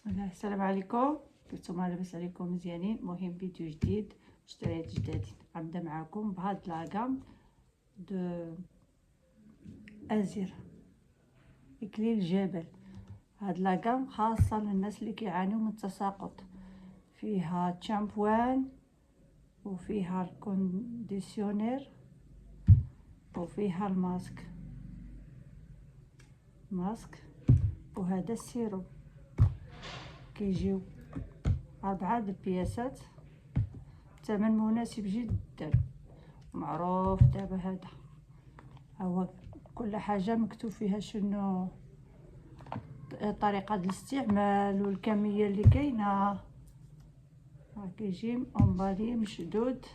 السلام عليكم، كنتوما لاباس عليكم مزيانين. مهم فيديو جديد، مشتريات جدادين غنبدا معكم بهاد لاكام دو ازير اكليل الجبل. هاد لاكام خاصه للناس اللي كيعانيو من التساقط، فيها شامبوان وفيها الكونديسيونير وفيها الماسك وهذا السيروم. كيجيو 4 البياسات، الثمن مناسب جدا معروف. دابا هذا هو كل حاجه مكتوب فيها شنو طريقه الاستعمال والكميه اللي كاينه. كيجي امبالي مشدود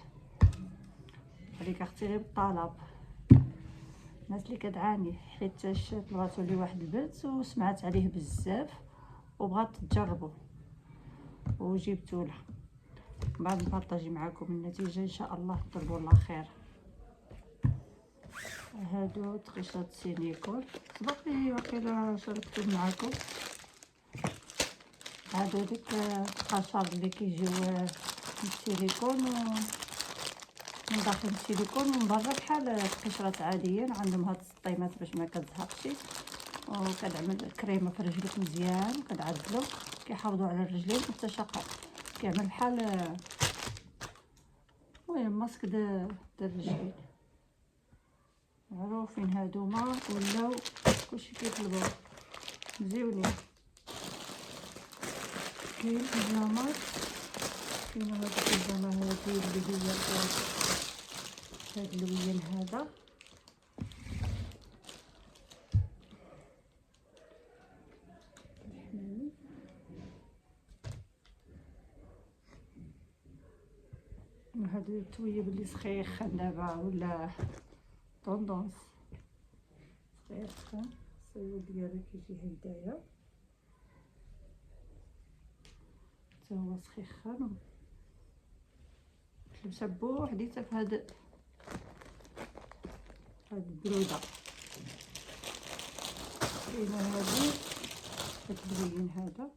عليك اختي بالطلب. الناس اللي كتعاني حيت طلباتو لي واحد البنت وسمعت عليه بزاف وبغات تجربه وجبتو لها. بعد نبارطاجي معكم النتيجه ان شاء الله، طلبوا الله خير. هادو طقيشات سيليكون، سبق لي واقيلا شاركتهم معكم. هادو ديك القشر اللي كيجيو من السيليكون من داخل السيليكون ومن برا بحال القشرات عاديين. عندهم هاد السطيمات باش ما كتزهقش، وكتعمل كريمه في رجلك مزيان وكتعدلو، كيحافظوا على الرجلين والتشقق. كيعمل بحال المهم ماسك د الرجلين. معروفين هادوما ولاو كلشي كيطلبوه، مزيونين. كاين بيجامات، كاين هاد البيجامه هادي اللي هي هاد اللوين هذا. هاد التويب اللي سخيخ دابا ولا طوندونس سخيخ، الصيود ديالو كيجي هكدايا حتى هو سخيخان. لبسه بوحديتها في هاد البروده. كاينه هادي هاد اللوين هذا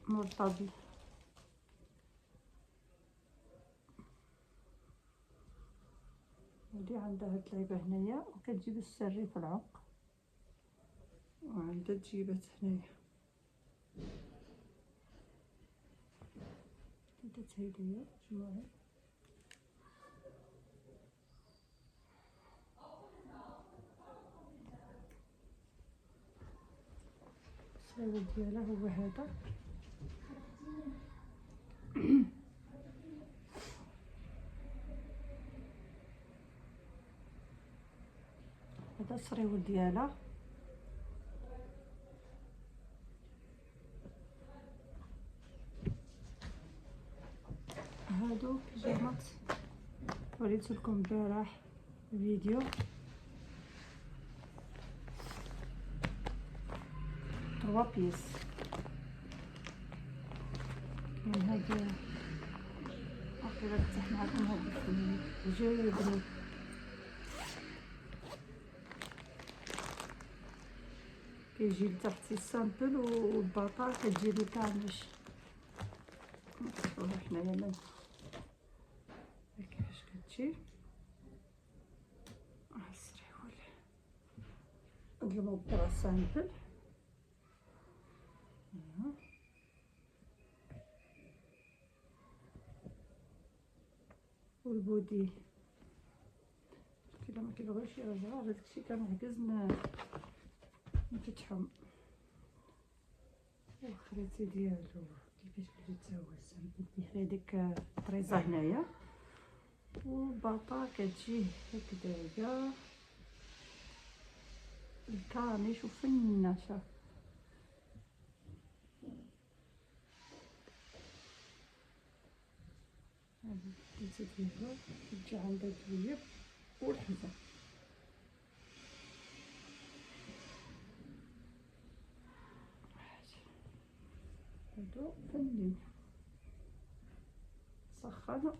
مرتبط. هادي عندها هاد اللعيبه هنايا وكتجيب السري في العنق، وعندها تجيبات هنايا هيديا مجموعه. السبب ديالها هو هذا. هذا الصريول ديالها. هادو بيجامات وريتلكم البارح الفيديو. 3 بيس. كاين هاد واقيلا فتح معكم هاد الجايبني. كيجي لتحت السامبل والباطا كتجي له كامش. نشوفو حنايا من كيفاش كتجي السريول. هاد المبرة سامبل والبودي كلا ما كيبغيوش يرجعوا. هادشي كنعكز نفتحهم. الخريطي ديالو كيفاش كيجي تا هو السامبل فيه هذيك الطريزه هنايا، والباطا كتجي هكدايا الكامش وفنه. شوف هادي الكيسه ديالو كتجي عندها الجويب والحزام. هادو فنين سخنوا.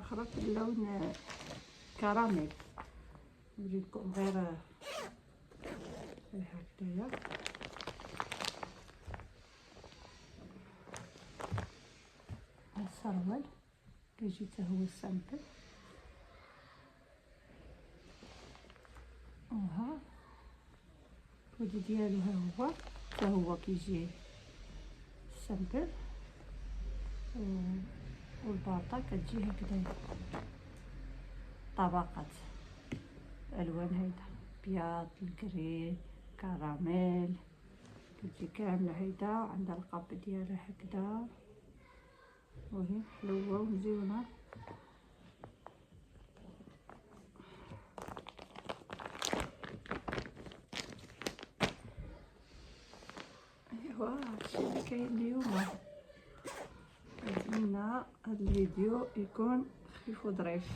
اخرى في اللون كراميل. نوريكم غير هكذايا. السروال كيجي حتى هو سامبل، وها البودي ديالو ها هو حتى هو كيجي سامبل، والباطا كتجي هكذا طبقات الالوان هيدا بياض، الكري، كراميل، كتجي كامله هيدا عندها القاب ديالها هكذا، وهي حلوه ومزيونه. ايوا هادشي اللي كاين اليوم. نتمنى هاد الفيديو يكون خفيف وظريف،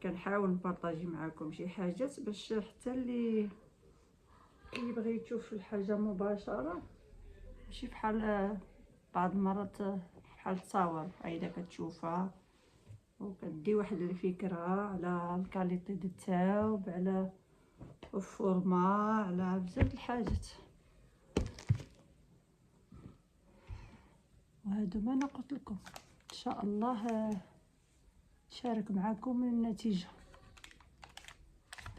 كنحاول نبارطاجي معكم شي حاجات باش حتى اللي كيبغي يشوف الحاجه مباشره، ماشي بحال بعض المرات بحال التصاور عايده كتشوفها وكدي واحد الفكره على الكاليتي د الثوب، على الفورما، على بزاف الحاجات. وهادو ما انا قلت لكم ان شاء الله نشارك معكم النتيجه.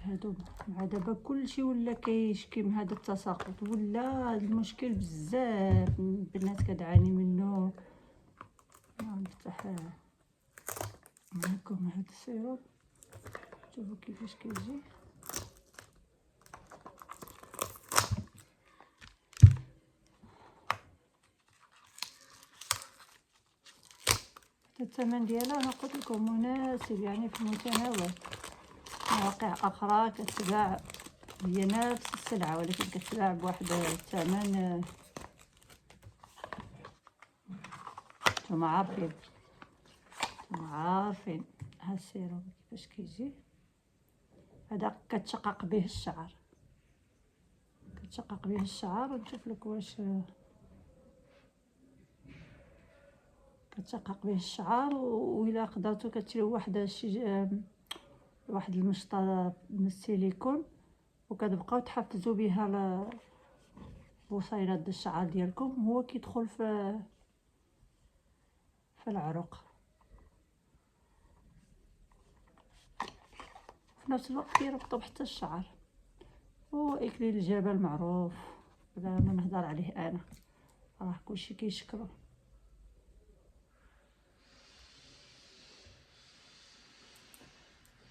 هادو مع دابا كلشي ولا كيشكي من هذا التساقط، ولا المشكل بزاف البنات كتعاني منه. نفتح معكم هاد السيروم شوفوا كيفاش كيجي. الثمن ديالها انا قلت لكم مناسب، يعني في المتناول. مواقع اخرى كتباع هي نفس السلعه ولكن كتباع بواحد الثمن نتوما عارفين. ها السيروم كيفاش كيجي. هذا كتشقق به الشعر، كتشقق به الشعر. ونشوف لك واش كتشقق به الشعر. وإلا قدرتو كتشريو واحد المشطه من السيليكون وكتبقاو تحفزوا بها بصيلات الشعر ديالكم، هو كيدخل في العروق في نفس الوقت كيرطب حتى الشعر. واكليل الجبل معروف، بلا ما نهضر عليه انا، راه كلشي كيشكرو.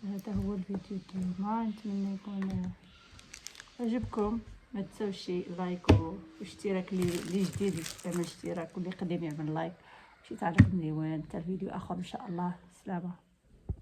هذا هو الفيديو ديالنا، نتمنى يكون عجبكم. ما تنساوش لايك واشتراك اللي جديد يعمل اشتراك، واللي قديم يعمل لايك، وشي تعليق مليون. حتى الفيديو اخر ان شاء الله. سلامه.